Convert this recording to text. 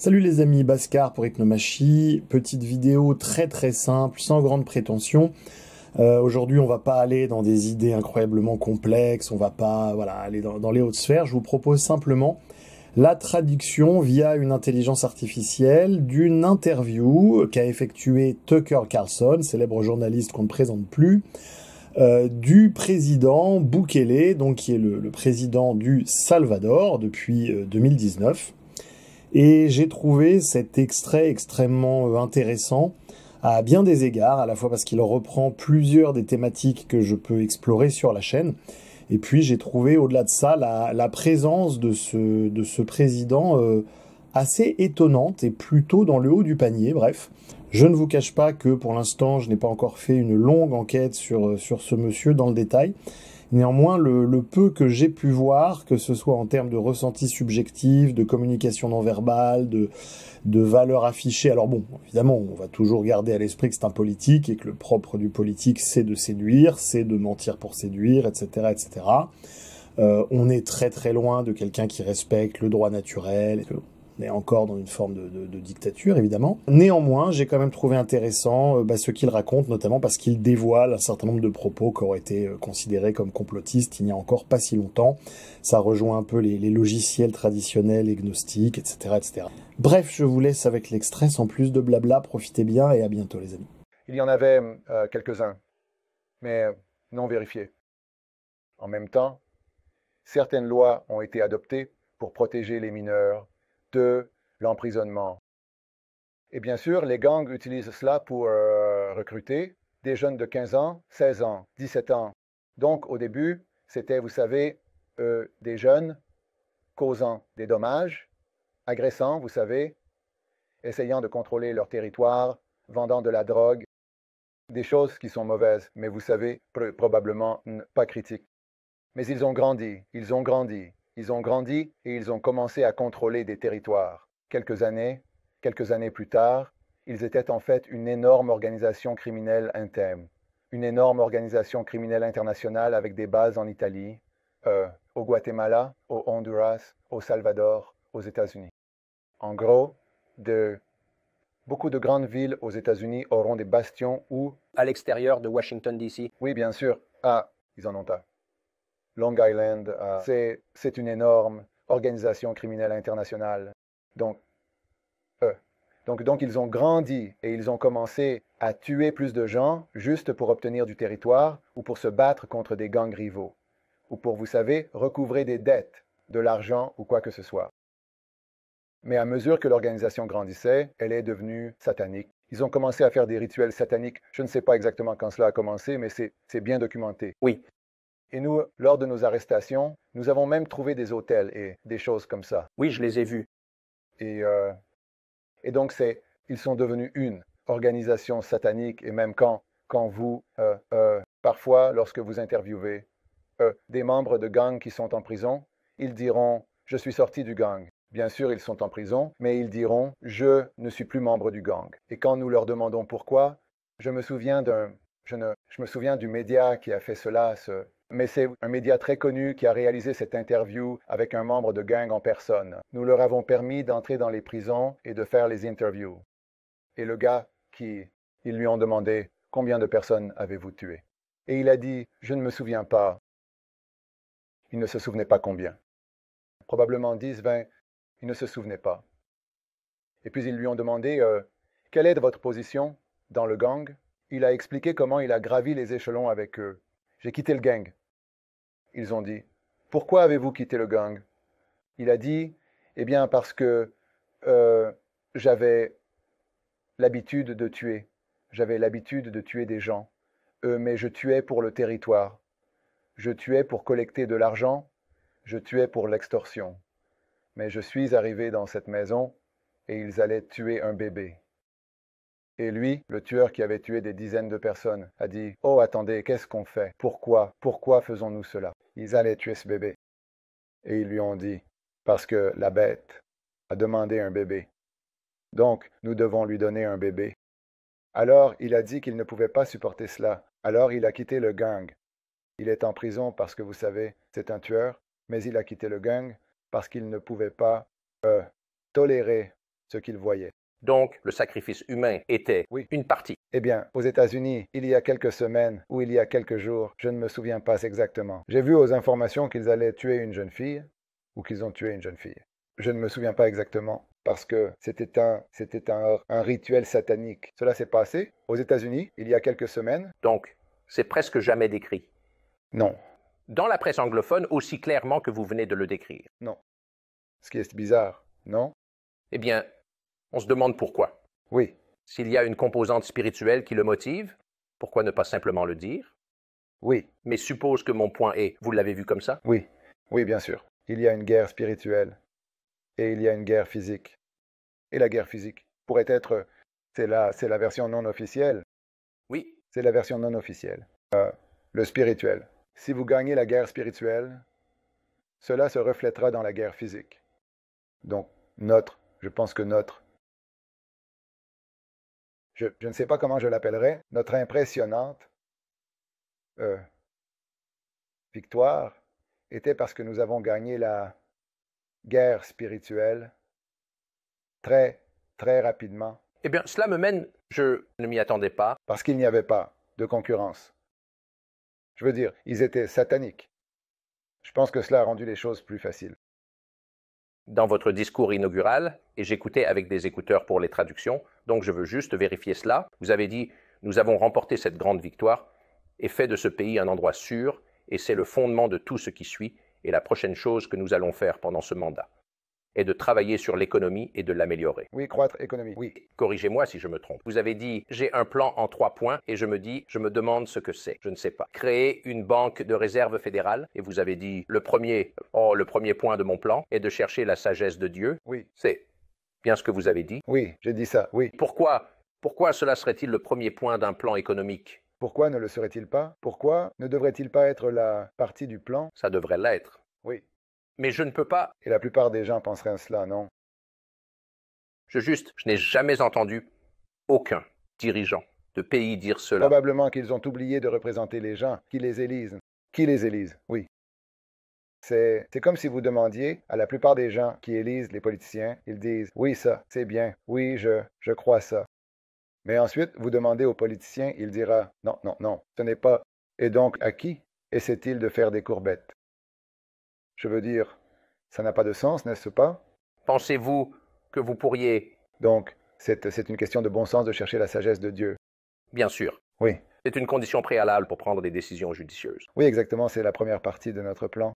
Salut les amis, Bhaskar pour Hypnomachie, petite vidéo très simple, sans grande prétention. Aujourd'hui on va pas aller dans des idées incroyablement complexes, on va pas aller dans les hautes sphères, je vous propose simplement la traduction via une intelligence artificielle d'une interview qu'a effectuée Tucker Carlson, célèbre journaliste qu'on ne présente plus, du président Bukele, donc qui est le président du Salvador depuis 2019. Et j'ai trouvé cet extrait extrêmement intéressant à bien des égards, à la fois parce qu'il reprend plusieurs des thématiques que je peux explorer sur la chaîne, et puis j'ai trouvé au-delà de ça la présence de ce président assez étonnante et plutôt dans le haut du panier, bref. Je ne vous cache pas que pour l'instant je n'ai pas encore fait une longue enquête sur ce monsieur dans le détail. Néanmoins, le peu que j'ai pu voir, que ce soit en termes de ressenti subjectif, de communication non verbale, de valeurs affichées, alors bon, évidemment, on va toujours garder à l'esprit que c'est un politique et que le propre du politique, c'est de séduire, c'est de mentir pour séduire, etc., etc. On est très loin de quelqu'un qui respecte le droit naturel. On est encore dans une forme de dictature, évidemment. Néanmoins, j'ai quand même trouvé intéressant ce qu'il raconte, notamment parce qu'il dévoile un certain nombre de propos qui auraient été considérés comme complotistes il n'y a encore pas si longtemps. Ça rejoint un peu les logiciels traditionnels et gnostiques, etc., etc. Bref, je vous laisse avec l'extrait, sans plus de blabla, profitez bien et à bientôt les amis. Il y en avait quelques-uns, mais non vérifiés. En même temps, certaines lois ont été adoptées pour protéger les mineurs de l'emprisonnement. Et bien sûr, les gangs utilisent cela pour recruter des jeunes de 15 ans, 16 ans, 17 ans. Donc au début, c'était, vous savez, des jeunes causant des dommages, agressant, vous savez, essayant de contrôler leur territoire, vendant de la drogue, des choses qui sont mauvaises, mais vous savez, probablement pas critiques. Mais ils ont grandi, ils ont grandi, ils ont grandi et ils ont commencé à contrôler des territoires. Quelques années plus tard, ils étaient en fait une énorme organisation criminelle interne, une énorme organisation criminelle internationale avec des bases en Italie, au Guatemala, au Honduras, au Salvador, aux États-Unis. En gros, beaucoup de grandes villes aux États-Unis auront des bastions où, à l'extérieur de Washington, D.C. Oui, bien sûr. Ah, ils en ont un. Long Island, c'est une énorme organisation criminelle internationale. Donc, ils ont grandi et ils ont commencé à tuer plus de gens juste pour obtenir du territoire ou pour se battre contre des gangs rivaux ou pour, vous savez, recouvrer des dettes, de l'argent ou quoi que ce soit. Mais à mesure que l'organisation grandissait, elle est devenue satanique. Ils ont commencé à faire des rituels sataniques. Je ne sais pas exactement quand cela a commencé, mais c'est bien documenté. Oui. Et nous, lors de nos arrestations, nous avons même trouvé des hôtels et des choses comme ça. Oui, je les ai vus. Et donc, ils sont devenus une organisation satanique. Et même quand vous, parfois, lorsque vous interviewez des membres de gangs qui sont en prison, ils diront « Je suis sorti du gang ». Bien sûr, ils sont en prison, mais ils diront « Je ne suis plus membre du gang ». Et quand nous leur demandons pourquoi, je me souviens du média qui a fait cela, mais c'est un média très connu qui a réalisé cette interview avec un membre de gang en personne. Nous leur avons permis d'entrer dans les prisons et de faire les interviews. Et le gars ils lui ont demandé « Combien de personnes avez-vous tué ?» Et il a dit « Je ne me souviens pas ». Il ne se souvenait pas combien. Probablement 10, 20, il ne se souvenait pas. Et puis ils lui ont demandé « Quelle est votre position dans le gang ?» Il a expliqué comment il a gravi les échelons avec eux. « J'ai quitté le gang. » Ils ont dit « Pourquoi avez-vous quitté le gang ?» Il a dit « Eh bien parce que j'avais l'habitude de tuer. J'avais l'habitude de tuer des gens. Mais je tuais pour le territoire. Je tuais pour collecter de l'argent. Je tuais pour l'extorsion. Mais je suis arrivé dans cette maison et ils allaient tuer un bébé. » Et lui, le tueur qui avait tué des dizaines de personnes, a dit « Oh, attendez, qu'est-ce qu'on fait? Pourquoi faisons-nous cela ?» Ils allaient tuer ce bébé. Et ils lui ont dit « Parce que la bête a demandé un bébé. Donc, nous devons lui donner un bébé. » Alors, il a dit qu'il ne pouvait pas supporter cela. Alors, il a quitté le gang. Il est en prison parce que, vous savez, c'est un tueur, mais il a quitté le gang parce qu'il ne pouvait pas tolérer ce qu'ils voyaient. Donc, le sacrifice humain était Oui. une partie. Eh bien, aux États-Unis, il y a quelques semaines ou il y a quelques jours, je ne me souviens pas exactement. J'ai vu aux informations qu'ils allaient tuer une jeune fille ou qu'ils ont tué une jeune fille. Je ne me souviens pas exactement parce que c'était un rituel satanique. Cela s'est passé aux États-Unis il y a quelques semaines. Donc, c'est presque jamais décrit. Non, Dans la presse anglophone, aussi clairement que vous venez de le décrire. non. Ce qui est bizarre, non? Eh bien, on se demande pourquoi. Oui, S'il y a une composante spirituelle qui le motive, pourquoi ne pas simplement le dire? oui, Mais suppose que mon point est, vous l'avez vu comme ça? oui, oui, bien sûr. Il y a une guerre spirituelle et il y a une guerre physique. Et la guerre physique pourrait être, c'est la version non officielle. Oui. C'est la version non officielle. Le spirituel. Si vous gagnez la guerre spirituelle, cela se reflètera dans la guerre physique. Donc, je pense que je ne sais pas comment je l'appellerais, notre impressionnante victoire était parce que nous avons gagné la guerre spirituelle très, très rapidement, Eh bien, cela me mène, je ne m'y attendais pas. parce qu'il n'y avait pas de concurrence. Je veux dire, ils étaient sataniques. Je pense que cela a rendu les choses plus faciles. Dans votre discours inaugural, et j'écoutais avec des écouteurs pour les traductions, donc je veux juste vérifier cela. Vous avez dit, nous avons remporté cette grande victoire et fait de ce pays un endroit sûr, et c'est le fondement de tout ce qui suit, et la prochaine chose que nous allons faire pendant ce mandat est de travailler sur l'économie et de l'améliorer. Oui, croître économique. Oui, Corrigez-moi si je me trompe. Vous avez dit, j'ai un plan en 3 points, et je me demande ce que c'est. Je ne sais pas. Créer une banque de réserve fédérale, et vous avez dit, le premier point de mon plan est de chercher la sagesse de Dieu. oui, C'est bien ce que vous avez dit. oui, j'ai dit ça, oui. Pourquoi cela serait-il le premier point d'un plan économique? Pourquoi ne le serait-il pas? Pourquoi ne devrait-il pas être la partie du plan? Ça devrait l'être. Oui. Mais je ne peux pas. Et la plupart des gens penseraient à cela, non? Je n'ai jamais entendu aucun dirigeant de pays dire cela. Probablement qu'ils ont oublié de représenter les gens qui les élisent. Qui les élise? Oui. C'est comme si vous demandiez à la plupart des gens qui élisent les politiciens, ils disent « Oui, ça, c'est bien. Oui, je crois ça. » Mais ensuite, vous demandez au politicien, il dira « Non, non, non, ce n'est pas. » Et donc, à qui essaie-t-il de faire des courbettes? Je veux dire, ça n'a pas de sens, n'est-ce pas? Pensez-vous que vous pourriez... Donc, c'est une question de bon sens de chercher la sagesse de Dieu. Bien sûr. Oui. C'est une condition préalable pour prendre des décisions judicieuses. Oui, exactement, c'est la première partie de notre plan.